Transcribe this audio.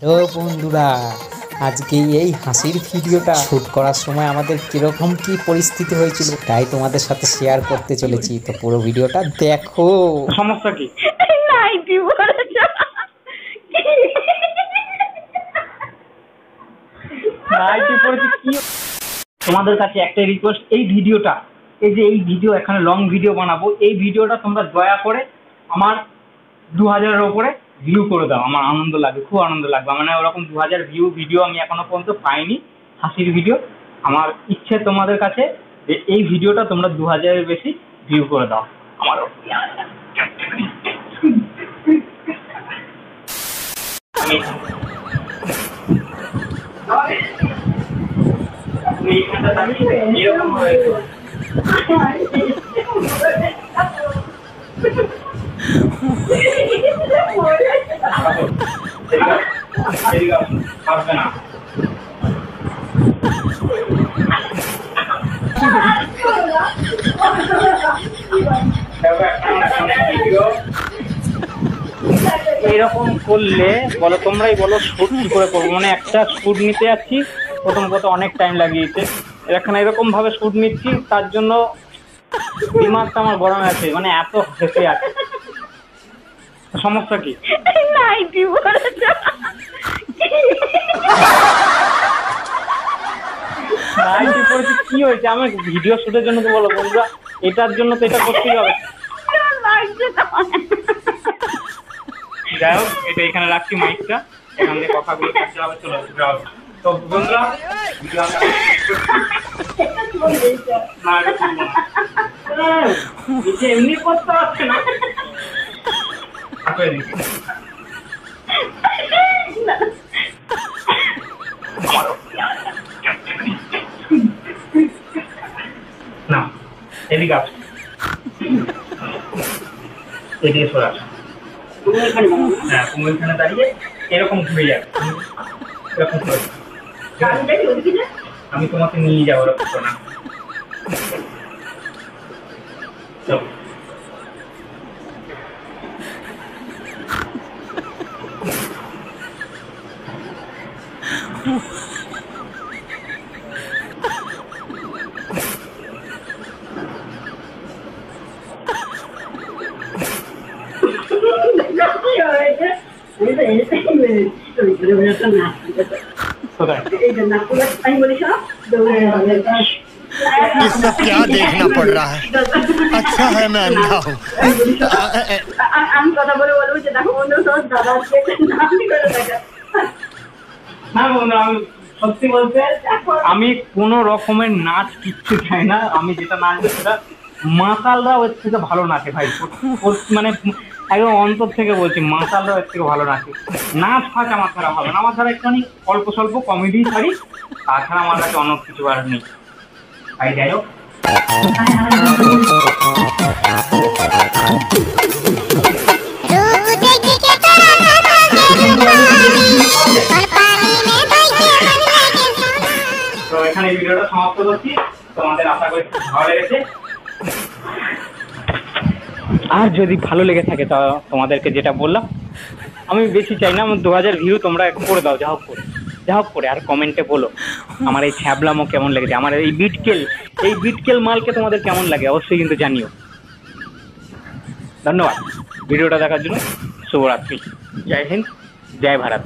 তো বন্ধুরা, আজকে এই হাসির ভিডিওটা শ্যুট করার সময় আমাদের কিরকম কি পরিস্থিতি হয়েছিল তাই তোমাদের সাথে শেয়ার করতে চলেছি। তো পুরো ভিডিওটা দেখো। সমস্যা কি? নাইটি পরেছ নাইটি পরেছি কি? তোমাদের কাছে একটাই রিকোয়েস্ট, এই ভিডিওটা, এই ভিডিও এখানে লং ভিডিও বানাবো, এই ভিডিওটা তোমরা দয়া করে আমার 2000-এর ওপরে ভিউ করে দাও। আমার আনন্দ লাগবে, খুব আনন্দ লাগবে। মানে ওরকম 2000 ভিডিও আমি এখনো পর্যন্ত পাইনি হাসির ভিডিও। আমার ইচ্ছে তোমাদের কাছে যে এই ভিডিওটা তোমরা 2000-এর বেশি ভিউ করে দাও। আমারও এইখানটা দাঁড়িয়ে এরকম হয়েছে। পারবে না। এরকম করলে বলো, তোমরাই বলো শুট কি করে করবো। মানে একটা শুট নিতে যাচ্ছি, প্রথম কথা অনেক টাইম লাগিয়েছে। এখানে এরকম ভাবে শুট নিচ্ছি, তার জন্য দিমাগটা আমার গরম আছে, মানে এত হেসে আছে। সমস্যা কি? নাইটি পরেছ নাইটি পরেছি কি হয়েছে? আমার ভিডিও শুটের জন্য তো বলো বন্ধুরা, এটার জন্য তো এটা করতেই হবে। যাই হোক, এটা এখানে রাখছি মাইকটা, এখান থেকে কথাগুলো কাটতে হবে। চলো তো বন্ধুরা, ভিডিও এমনি করতে পারছে না। না, এদিকে আসো, এদিকে সরে আসো। হ্যাঁ, তুমি এখানে দাঁড়িয়ে এরকম ঘুরে যাবে, এরকম করে। আমি তোমাকে নিয়ে যাবো, ওরকম না। চলো। ये सब क्या देखना पड़ रहा है? अच्छा है मैं अंधा हूँ। আমি কথা বলে বলবো যে দেখো বন্ধু, তোর দাদা না বন্ধু, আমি সত্যি বলতে আমি কোনো রকমের নাচ কিচ্ছু চাই না। আমি যেটা নাচবো সেটা মাতালরা ওর থেকে ভালো নাচে ভাই। মানে একদম অন্তর থেকে বলছি, মাতালরা ওর থেকে ভালো নাচে। নাচ ফাচ আমার ছাড়া ভালো না। আমার ছাড়া একটুখানি অল্প স্বল্প কমেডি ছাড়ি, তাছাড়া আমার কাছে অন্য কিছু আর নেই। তাই যাই হোক, তো এখানে ভিডিওটা সমাপ্ত করছি। তোমাদের আশা করি ভালো লেগেছে। আর যদি ভালো লেগে থাকে তা তোমাদেরকে যেটা বললাম, আমি বেশি চাই না, আমার 2000 ভিউ তোমরা করে দাও, যা হোক করে। আর কমেন্টে বলো আমার এই ছ্যাবলামো কেমন লেগেছে, আমার এই বিটকেল মালকে তোমাদের কেমন লাগে, অবশ্যই কিন্তু জানিও। ধন্যবাদ ভিডিওটা দেখার জন্য। শুভরাত্রি। জয় হিন্দ, জয় ভারত।